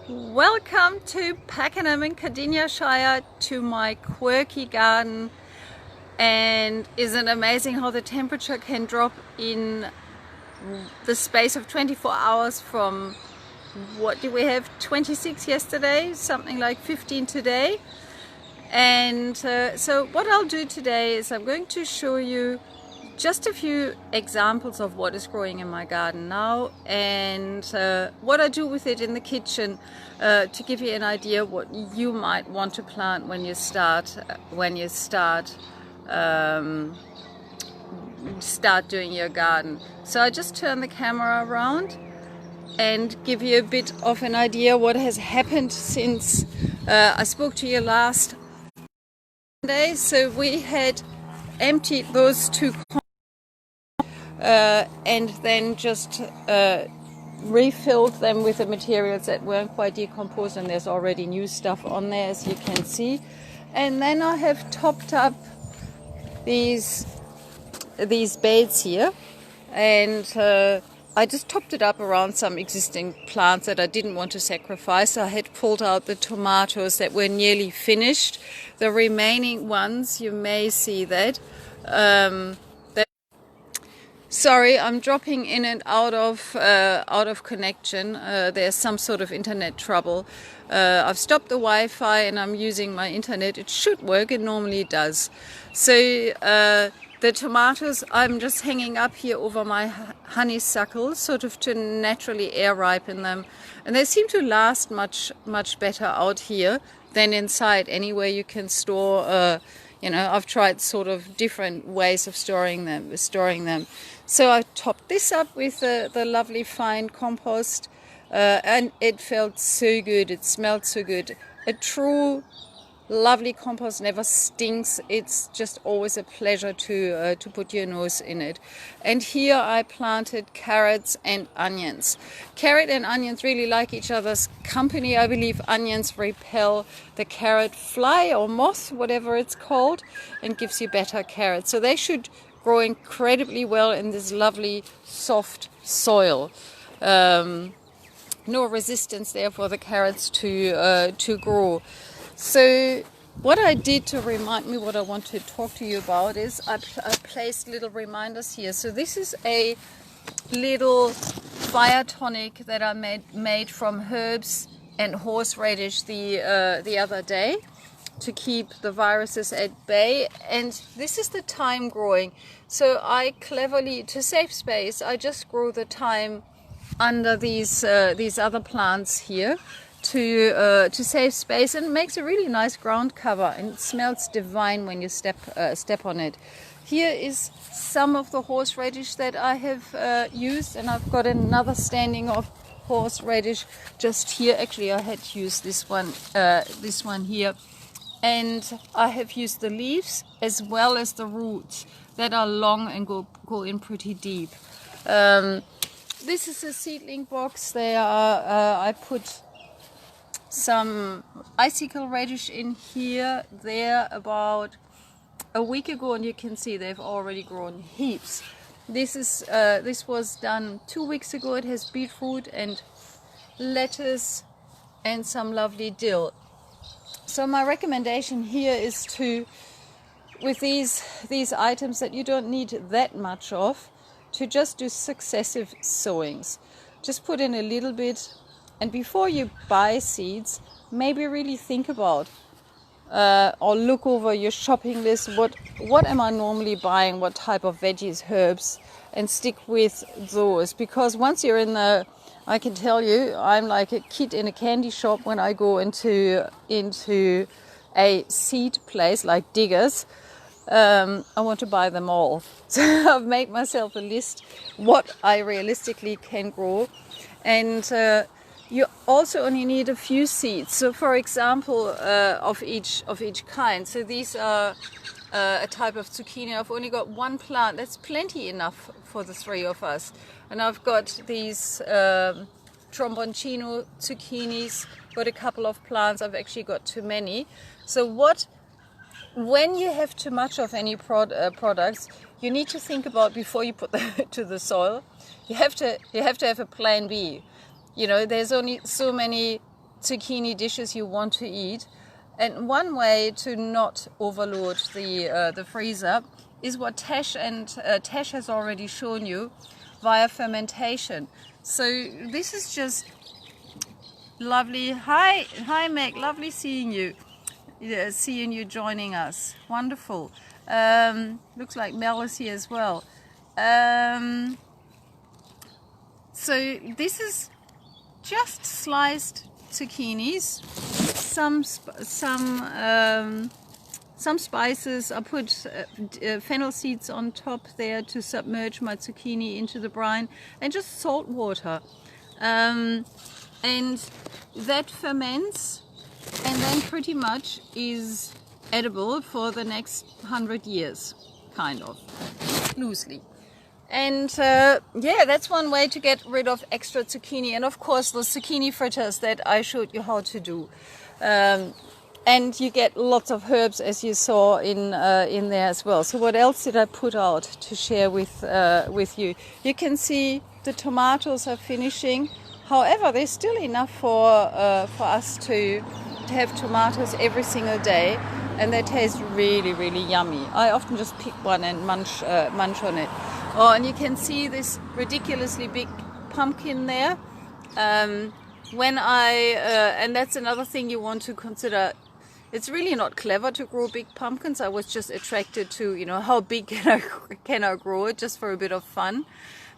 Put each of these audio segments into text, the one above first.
Welcome to Pakenham in Cardiniashire, to my quirky garden. And isn't it amazing how the temperature can drop in the space of 24 hours from, what did we have, 26 yesterday, something like 15 today. And so what I'll do today is I'm going to show you just a few examples of what is growing in my garden now, and what I do with it in the kitchen, to give you an idea what you might want to plant when you start doing your garden. So I just turn the camera around and give you a bit of an idea what has happened since I spoke to you last Sunday. So we had emptied those two and then just refilled them with the materials that weren't quite decomposed, and there's already new stuff on there, as you can see. And then I have topped up these beds here, and I just topped it up around some existing plants that I didn't want to sacrifice. I had pulled out the tomatoes that were nearly finished. The remaining ones, you may see that. Sorry, I'm dropping in and out of connection. There's some sort of internet trouble. I've stopped the Wi-Fi and I'm using my internet. It should work. It normally does. So the tomatoes, I'm just hanging up here over my honeysuckle, sort of to naturally air ripen them, and they seem to last much better out here than inside. Anywhere you can store. I've tried sort of different ways of storing them. So I topped this up with the lovely fine compost, and it felt so good. It smelled so good. A true lovely compost never stinks. It's just always a pleasure to put your nose in it. And here I planted carrots and onions. Carrot and onions really like each other's company. I believe onions repel the carrot fly or moth, whatever it's called, and gives you better carrots. So they should grow incredibly well in this lovely soft soil. No resistance there for the carrots to grow. So what I did to remind me what I want to talk to you about is I placed little reminders here. So this is a little fire tonic that I made from herbs and horseradish the other day to keep the viruses at bay. And this is the thyme growing. So I cleverly, to save space, I just grow the thyme under these other plants here to save space, and it makes a really nice ground cover, and it smells divine when you step on it. Here is some of the horseradish that I have used, and I've got another standing of horseradish just here. Actually, I had used this one here, and I have used the leaves as well as the roots that are long and go in pretty deep. This is a seedling box. There I put some icicle radish in here there about a week ago, and you can see they've already grown heaps. This was done 2 weeks ago. It has beetroot and lettuce and some lovely dill. So my recommendation here is to, with these items that you don't need that much of, to just do successive sowings. Just put in a little bit. And before you buy seeds, maybe really think about or look over your shopping list. What am I normally buying? What type of veggies, herbs, and stick with those. Because once you're in I can tell you, I'm like a kid in a candy shop when I go into a seed place like Diggers. I want to buy them all. So I've made myself a list what I realistically can grow, and you also only need a few seeds. So, for example, of each kind. So these are a type of zucchini. I've only got one plant. That's plenty enough for the three of us. And I've got these tromboncino zucchinis. Got a couple of plants. I've actually got too many. So when you have too much of any products, you need to think about before you put them to the soil. You have to have a plan B. You know, there's only so many zucchini dishes you want to eat. And one way to not overload the freezer is what Tesh has already shown you via fermentation. So this is just lovely. Hi Meg, lovely seeing you. Seeing you joining us. Wonderful. Looks like Mel is here as well. So this is just sliced zucchinis. Some spices. I put fennel seeds on top there to submerge my zucchini into the brine, and just salt water. And that ferments, and then pretty much is edible for the next 100 years, kind of, loosely. And yeah, that's one way to get rid of extra zucchini. And of course the zucchini fritters that I showed you how to do. And you get lots of herbs, as you saw in there as well. So what else did I put out to share with you? You can see the tomatoes are finishing. However, there's still enough for us to have tomatoes every single day, and they taste really, really yummy. I often just pick one and munch on it. Oh, and you can see this ridiculously big pumpkin there. And that's another thing you want to consider. It's really not clever to grow big pumpkins. I was just attracted to, how big can I grow it, just for a bit of fun.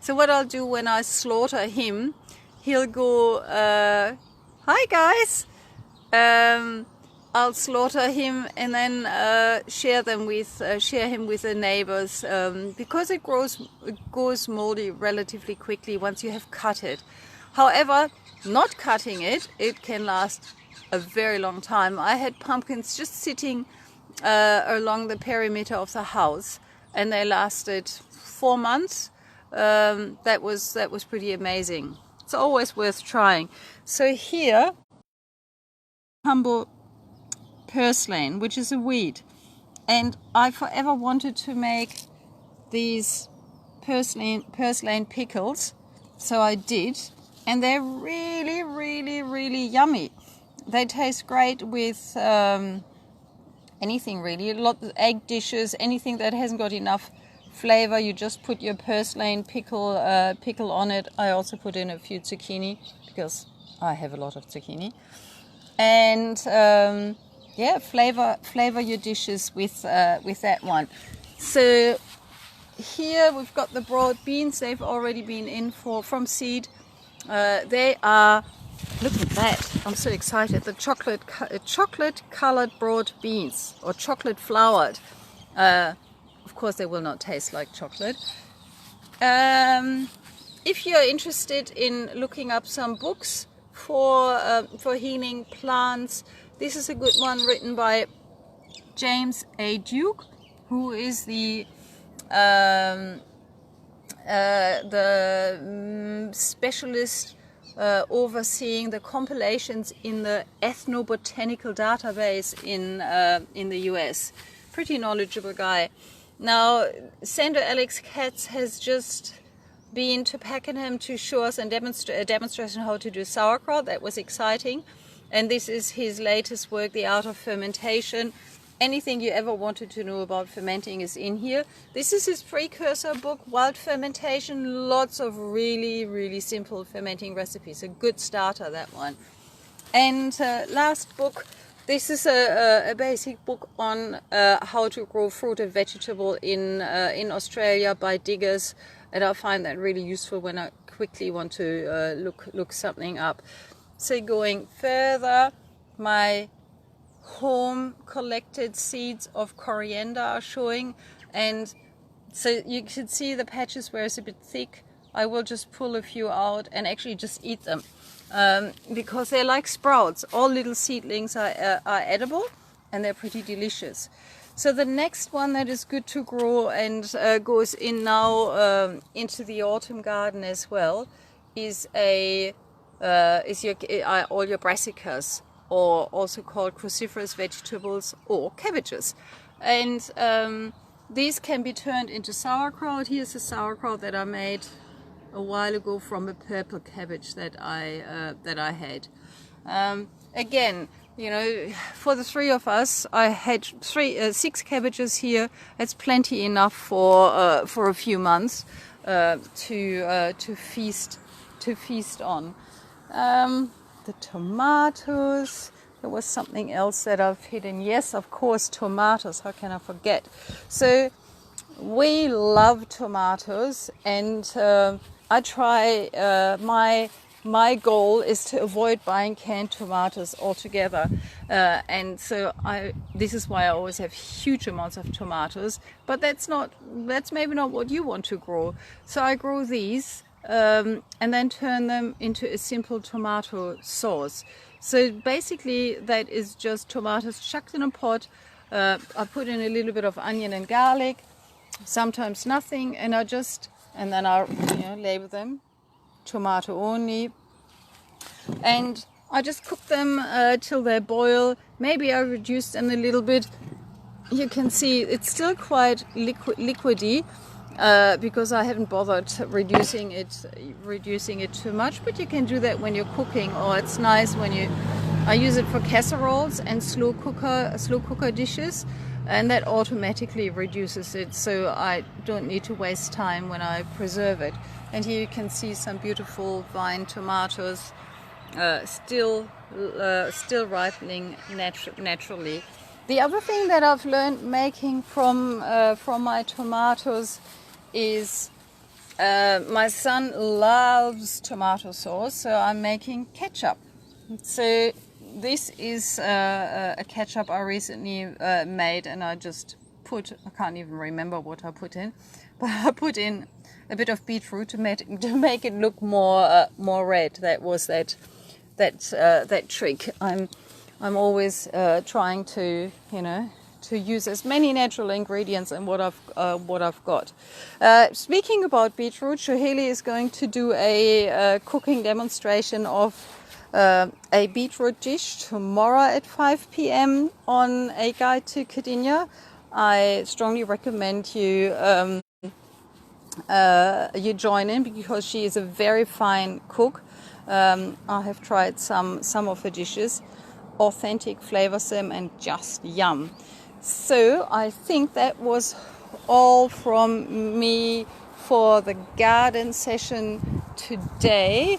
So what I'll do when I slaughter him, he'll go, hi guys. I'll slaughter him and then share him with the neighbors, because it goes moldy relatively quickly once you have cut it. However, not cutting it, it can last a very long time. I had pumpkins just sitting along the perimeter of the house, and they lasted 4 months. That was pretty amazing. It's always worth trying. So here, humble purslane, which is a weed, and I forever wanted to make these purslane pickles, so I did, and they're really, really, really yummy. They taste great with anything really, a lot of egg dishes, anything that hasn't got enough flavor. You just put your purslane pickle on it. I also put in a few zucchini because I have a lot of zucchini, and yeah, flavor your dishes with that one. So here we've got the broad beans. They've already been in from seed. They are, look at that, I'm so excited, the chocolate colored broad beans, or chocolate floured. Of course they will not taste like chocolate. If you're interested in looking up some books for healing plants, this is a good one written by James A. Duke, who is the specialist overseeing the compilations in the ethnobotanical database in the US. Pretty knowledgeable guy. Now, Sandra Alex Katz has just been to Pakenham to show us a demonstration how to do sauerkraut. That was exciting. And this is his latest work, The Art of Fermentation. Anything you ever wanted to know about fermenting is in here. This is his precursor book, Wild Fermentation. Lots of really, really simple fermenting recipes. A good starter, that one. And last book, this is a basic book on how to grow fruit and vegetable in Australia by diggers. And I find that really useful when I quickly want to look something up. So going further, my home collected seeds of coriander are showing, and so you can see the patches where it's a bit thick. I will just pull a few out and actually just eat them, because they're like sprouts. All little seedlings are edible, and they're pretty delicious. So the next one that is good to grow and goes in now into the autumn garden as well is all your brassicas, or also called cruciferous vegetables, or cabbages. And these can be turned into sauerkraut. Here's a sauerkraut that I made a while ago from a purple cabbage that I had. Again, you know, for the three of us, I had 6 cabbages here. It's plenty enough for a few months to feast on. The tomatoes. There was something else that I've hidden. Yes, of course, tomatoes. How can I forget? So we love tomatoes, and I try. My goal is to avoid buying canned tomatoes altogether, and so this is why I always have huge amounts of tomatoes. But that's maybe not what you want to grow. So I grow these and then turn them into a simple tomato sauce. So basically, that is just tomatoes chucked in a pot. I put in a little bit of onion and garlic, sometimes nothing, and then I label them tomato only, and I just cook them till they boil. Maybe I reduce them a little bit. You can see it's still quite liquidy because I haven't bothered reducing it too much, but you can do that when you're cooking, or it's nice when I use it for casseroles and slow cooker dishes, and that automatically reduces it, so I don't need to waste time when I preserve it. And here you can see some beautiful vine tomatoes still ripening naturally. The other thing that I've learned making from my tomatoes is my son loves tomato sauce, so I'm making ketchup. So this is a ketchup I recently made, and I can't even remember what I put in, but I put in a bit of beetroot to make it look more red. That was that trick. I'm always trying to use as many natural ingredients and what I've got. Speaking about beetroot, Shoheli is going to do a cooking demonstration of a beetroot dish tomorrow at 5 p.m. on A Guide to Cardinia. I strongly recommend you join in, because she is a very fine cook. I have tried some of her dishes, authentic, flavoursome, and just yum. So I think that was all from me for the garden session today.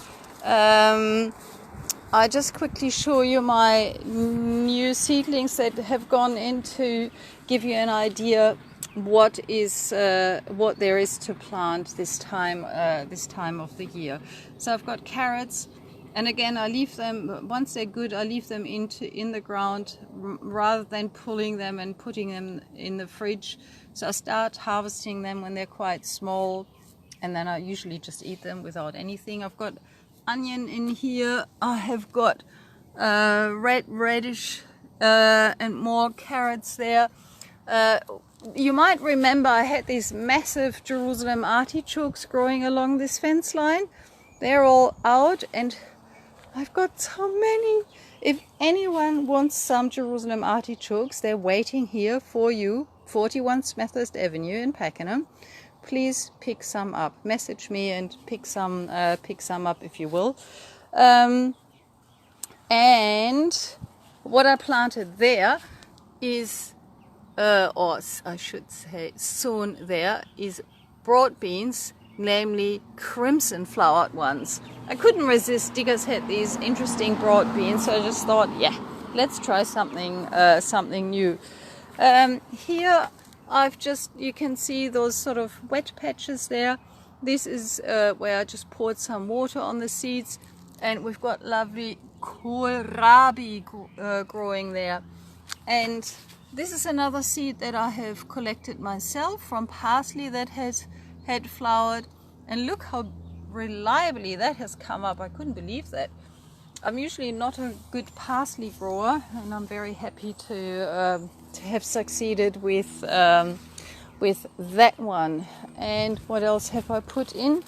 I just quickly show you my new seedlings that have gone in to give you an idea what there is to plant this time of the year. So I've got carrots, and again I leave them, once they're good, I leave them in the ground rather than pulling them and putting them in the fridge. So I start harvesting them when they're quite small, and then I usually just eat them without anything. I've got onion in here. I have got radish and more carrots there. You might remember I had these massive Jerusalem artichokes growing along this fence line. They're all out, and I've got so many. If anyone wants some Jerusalem artichokes, they're waiting here for you, 41 Smethurst Avenue in Pakenham. Please pick some up. Message me and pick some up if you will. And what I planted there is, or I should say sown there, is broad beans, namely crimson flowered ones. I couldn't resist. Diggers had these interesting broad beans, so I just thought, yeah, let's try something new. Here you can see those sort of wet patches there. This is where I just poured some water on the seeds, and we've got lovely kohlrabi growing there. And this is another seed that I have collected myself from parsley that had flowered, and look how reliably that has come up. I couldn't believe that. I'm usually not a good parsley grower, and I'm very happy to have succeeded with that one. And what else have I put in?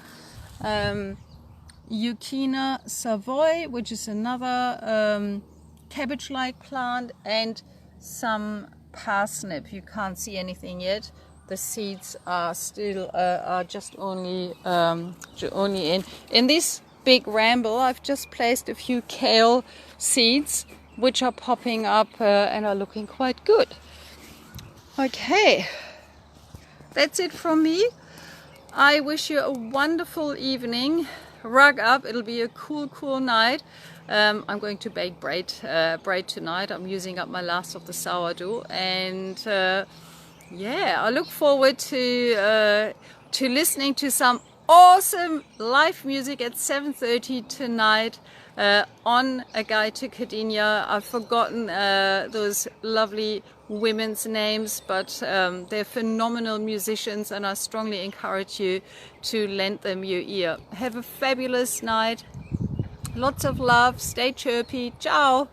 Zucchina Savoy, which is another cabbage-like plant, and some parsnip. You can't see anything yet. The seeds are still just only in this big ramble. I've just placed a few kale seeds which are popping up and are looking quite good. Okay, that's it from me. I wish you a wonderful evening. Rug up, it'll be a cool night. I'm going to bake bread tonight. I'm using up my last of the sourdough, and yeah, I look forward to listening to some awesome live music at 7:30 tonight on A Guide to Cardinia. I've forgotten those lovely women's names, but they're phenomenal musicians, and I strongly encourage you to lend them your ear. Have a fabulous night. Lots of love. Stay chirpy. Ciao.